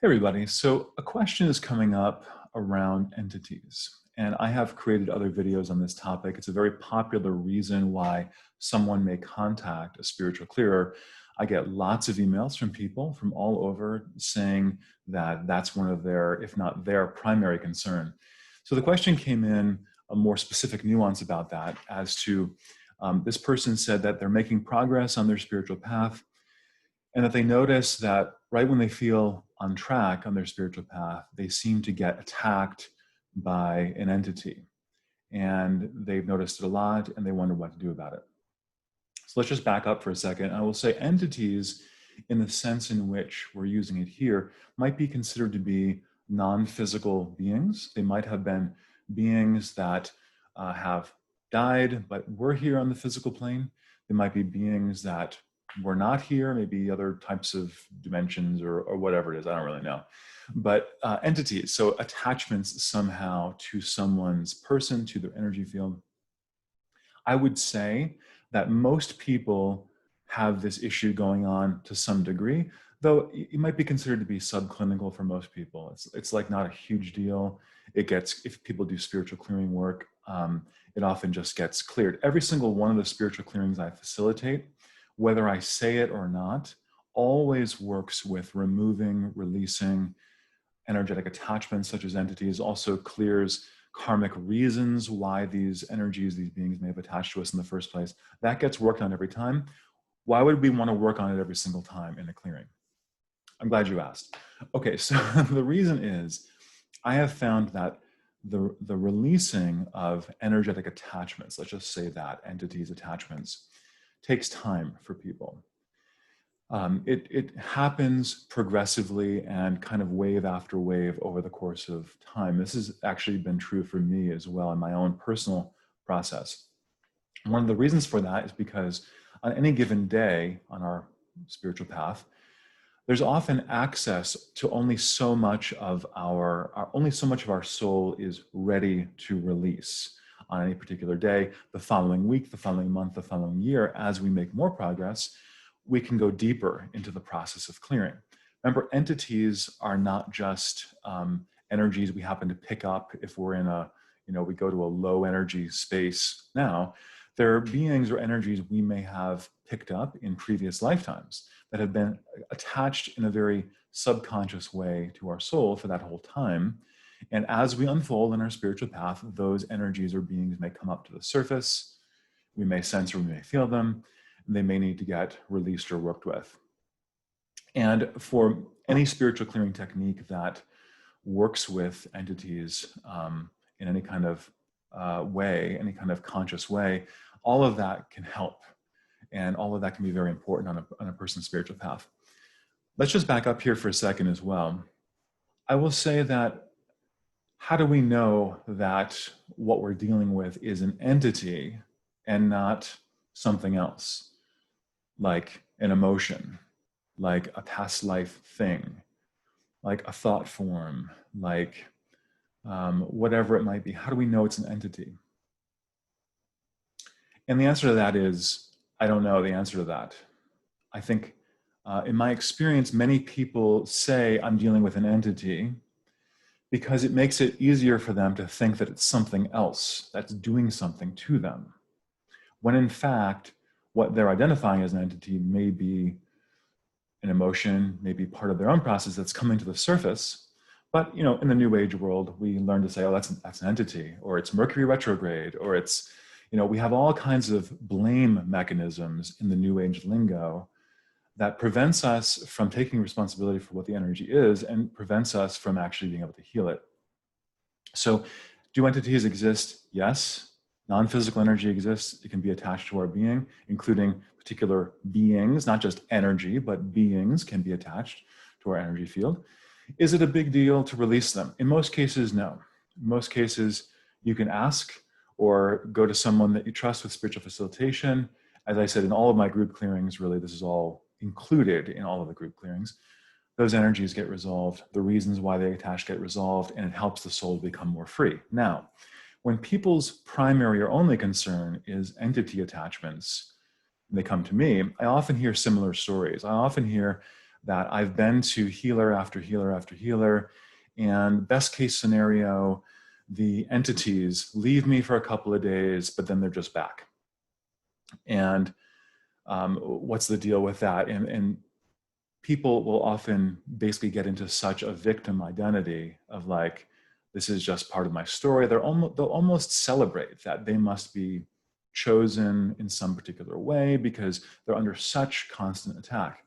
Everybody, so a question is coming up around entities, and I have created other videos on this topic. It's a very popular reason why someone may contact a spiritual clearer. I get lots of emails from people from all over saying that that's one of their, if not their primary concern. So the question came in a more specific nuance about that as to this person said that they're making progress on their spiritual path, and that they notice that right when they feel on track on their spiritual path, they seem to get attacked by an entity. And they've noticed it a lot and they wonder what to do about it. So let's just back up for a second. I will say entities, in the sense in which we're using it here, might be considered to be non-physical beings. They might have been beings that have died, but were here on the physical plane. They might be beings that were not here, maybe other types of dimensions or whatever it is, I don't really know. But entities, so attachments somehow to someone's person, to their energy field. I would say that most people have this issue going on to some degree, though it might be considered to be subclinical for most people. It's like not a huge deal. It gets, if people do spiritual clearing work, it often just gets cleared. Every single one of the spiritual clearings I facilitate, whether I say it or not, always works with removing, releasing energetic attachments such as entities, also clears karmic reasons why these energies, these beings may have attached to us in the first place. That gets worked on every time. Why would we want to work on it every single time in a clearing? I'm glad you asked. Okay, so the reason is I have found that the releasing of energetic attachments, let's just say that, entities, attachments, takes time for people. It happens progressively and kind of wave after wave over the course of time. This has actually been true for me as well in my own personal process. One of the reasons for that is because on any given day on our spiritual path, there's often access to only so much of our soul is ready to release on any particular day. The following week, the following month, the following year, as we make more progress, we can go deeper into the process of clearing. Remember, entities are not just energies we happen to pick up if we're in we go to a low energy space now. There are beings or energies we may have picked up in previous lifetimes that have been attached in a very subconscious way to our soul for that whole time. And as we unfold in our spiritual path, those energies or beings may come up to the surface. We may sense or we may feel them. And they may need to get released or worked with. And for any spiritual clearing technique that works with entities in any kind of way, any kind of conscious way, all of that can help. And all of that can be very important on a person's spiritual path. Let's just back up here for a second as well. I will say that how do we know that what we're dealing with is an entity and not something else, like an emotion, like a past life thing, like a thought form, like whatever it might be? How do we know it's an entity? And the answer to that is, I don't know the answer to that. I think in my experience, many people say I'm dealing with an entity because it makes it easier for them to think that it's something else that's doing something to them. When in fact, what they're identifying as an entity may be an emotion, maybe part of their own process that's coming to the surface. But in the New Age world, we learn to say, oh, that's an entity, or it's Mercury retrograde, or it's, we have all kinds of blame mechanisms in the New Age lingo that prevents us from taking responsibility for what the energy is and prevents us from actually being able to heal it. So do entities exist? Yes. Non-physical energy exists. It can be attached to our being, including particular beings, not just energy, but beings can be attached to our energy field. Is it a big deal to release them? In most cases, no. In most cases, you can ask or go to someone that you trust with spiritual facilitation. As I said, in all of my group clearings, really, this is all included in all of the group clearings. Those energies get resolved, the reasons why they attach get resolved, and it helps the soul become more free. Now, when people's primary or only concern is entity attachments, and they come to me, I often hear similar stories. I often hear that I've been to healer after healer after healer, and best case scenario, the entities leave me for a couple of days, but then they're just back. And what's the deal with that? And people will often basically get into such a victim identity of like, this is just part of my story. They'll almost celebrate that they must be chosen in some particular way because they're under such constant attack.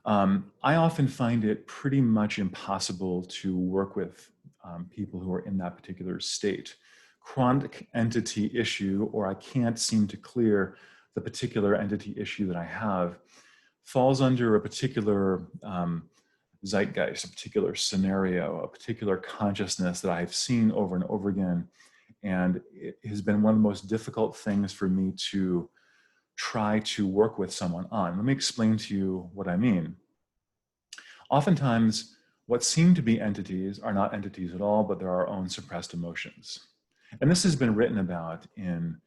I often find it pretty much impossible to work with people who are in that particular state. Chronic entity issue, or I can't seem to clear the particular entity issue that I have, falls under a particular zeitgeist, a particular scenario, a particular consciousness that I've seen over and over again. And it has been one of the most difficult things for me to try to work with someone on. Let me explain to you what I mean. Oftentimes, what seem to be entities are not entities at all, but they're our own suppressed emotions. And this has been written about in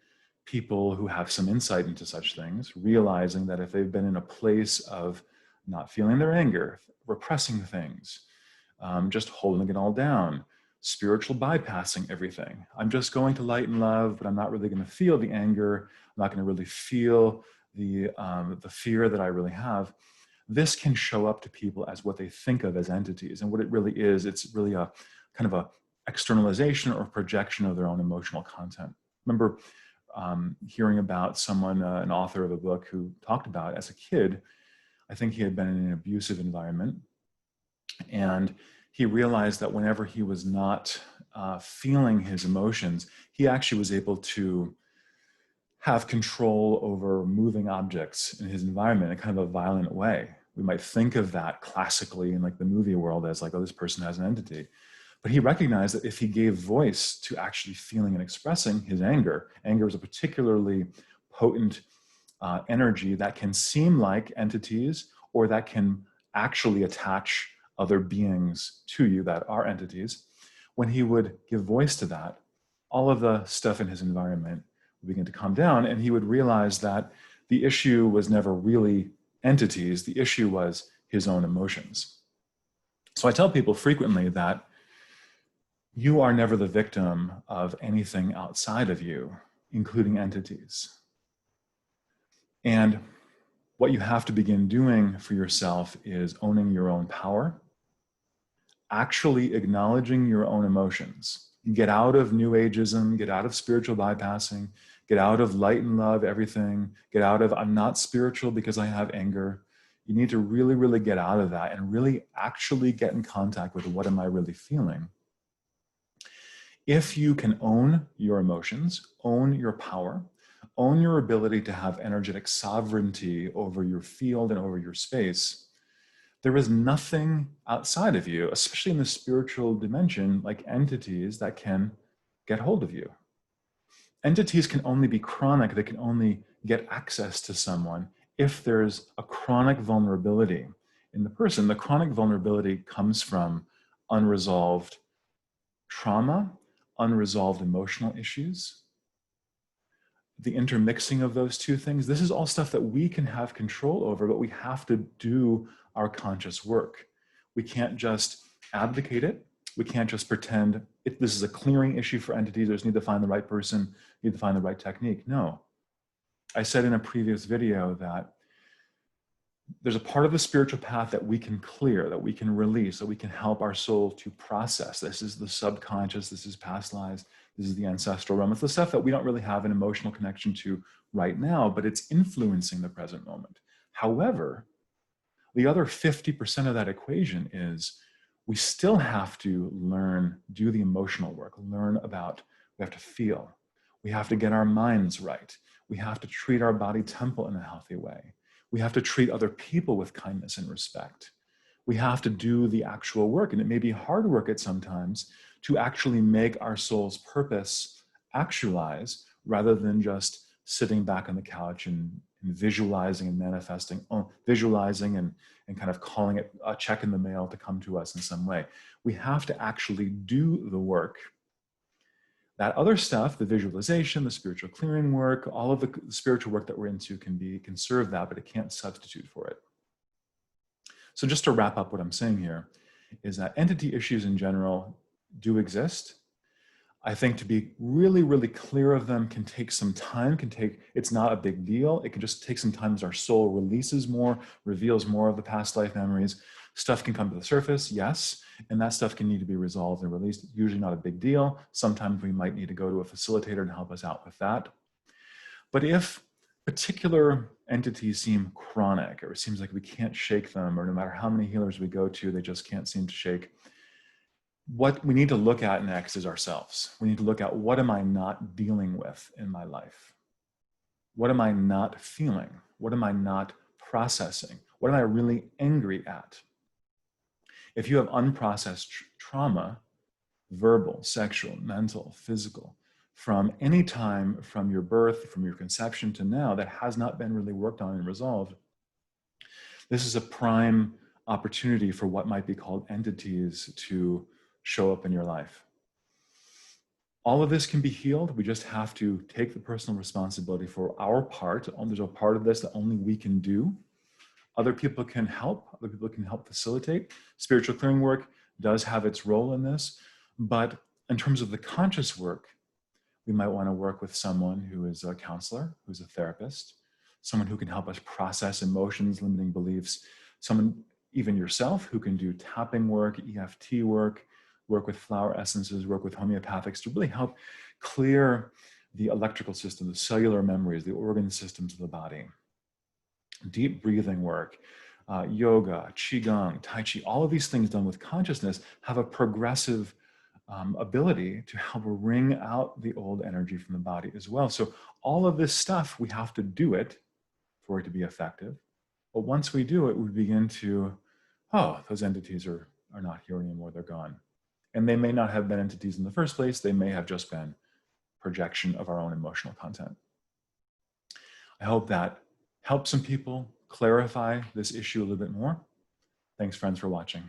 people who have some insight into such things, realizing that if they've been in a place of not feeling their anger, repressing things, just holding it all down, spiritual bypassing everything. I'm just going to light and love, but I'm not really going to feel the anger. I'm not going to really feel the fear that I really have. This can show up to people as what they think of as entities. And what it really is, it's really a kind of a externalization or projection of their own emotional content. Remember hearing about someone, an author of a book, who talked about as a kid, I think he had been in an abusive environment, and he realized that whenever he was not feeling his emotions, he actually was able to have control over moving objects in his environment in kind of a violent way. We might think of that classically in like the movie world as like, oh, this person has an entity. But he recognized that if he gave voice to actually feeling and expressing his anger, anger is a particularly potent energy that can seem like entities, or that can actually attach other beings to you that are entities. When he would give voice to that, all of the stuff in his environment would begin to calm down, and he would realize that the issue was never really entities, the issue was his own emotions. So I tell people frequently that you are never the victim of anything outside of you, including entities. And what you have to begin doing for yourself is owning your own power, actually acknowledging your own emotions. Get out of New Ageism, get out of spiritual bypassing, get out of light and love everything, get out of I'm not spiritual because I have anger. You need to really, really get out of that and really actually get in contact with what am I really feeling. If you can own your emotions, own your power, own your ability to have energetic sovereignty over your field and over your space, there is nothing outside of you, especially in the spiritual dimension, like entities that can get hold of you. Entities can only be chronic. They can only get access to someone if there's a chronic vulnerability in the person. The chronic vulnerability comes from unresolved trauma, unresolved emotional issues, the intermixing of those two things. This is all stuff that we can have control over, but we have to do our conscious work. We can't just advocate it. We can't just pretend this is a clearing issue for entities. We just need to find the right person, need to find the right technique. No. I said in a previous video that there's a part of the spiritual path that we can clear, that we can release, that we can help our soul to process. This is the subconscious, this is past lives, this is the ancestral realm. It's the stuff that we don't really have an emotional connection to right now, but it's influencing the present moment. However, the other 50% of that equation is we still have to learn, do the emotional work, learn about, we have to feel. We have to get our minds right. We have to treat our body temple in a healthy way. We have to treat other people with kindness and respect. We have to do the actual work, and it may be hard work at sometimes to actually make our soul's purpose actualize rather than just sitting back on the couch and visualizing and manifesting, visualizing and kind of calling it a check in the mail to come to us in some way. We have to actually do the work. That other stuff, the visualization, the spiritual clearing work, all of the spiritual work that we're into can serve that, but it can't substitute for it. So just to wrap up what I'm saying here is that entity issues in general do exist. I think to be really, really clear of them can take some time, it's not a big deal. It can just take some time as our soul releases more, reveals more of the past life memories. Stuff can come to the surface, yes, and that stuff can need to be resolved and released. Usually not a big deal. Sometimes we might need to go to a facilitator to help us out with that. But if particular entities seem chronic, or it seems like we can't shake them, or no matter how many healers we go to, they just can't seem to shake, what we need to look at next is ourselves. We need to look at, what am I not dealing with in my life? What am I not feeling? What am I not processing? What am I really angry at? If you have unprocessed trauma, verbal, sexual, mental, physical, from any time from your birth, from your conception to now, that has not been really worked on and resolved, this is a prime opportunity for what might be called entities to show up in your life. All of this can be healed. We just have to take the personal responsibility for our part. There's a part of this that only we can do. Other people can help. Other people can help facilitate. Spiritual clearing work does have its role in this. But in terms of the conscious work, we might want to work with someone who is a counselor, who's a therapist, someone who can help us process emotions, limiting beliefs, someone, even yourself, who can do tapping work, EFT work with flower essences, work with homeopathics to really help clear the electrical system, the cellular memories, the organ systems of the body. Deep breathing work, yoga, qigong, tai chi, all of these things done with consciousness have a progressive ability to help wring out the old energy from the body as well. So all of this stuff, we have to do it for it to be effective. But once we do it, we begin to, oh, those entities are not here anymore, they're gone. And they may not have been entities in the first place. They may have just been projection of our own emotional content. I hope that helps some people clarify this issue a little bit more. Thanks, friends, for watching.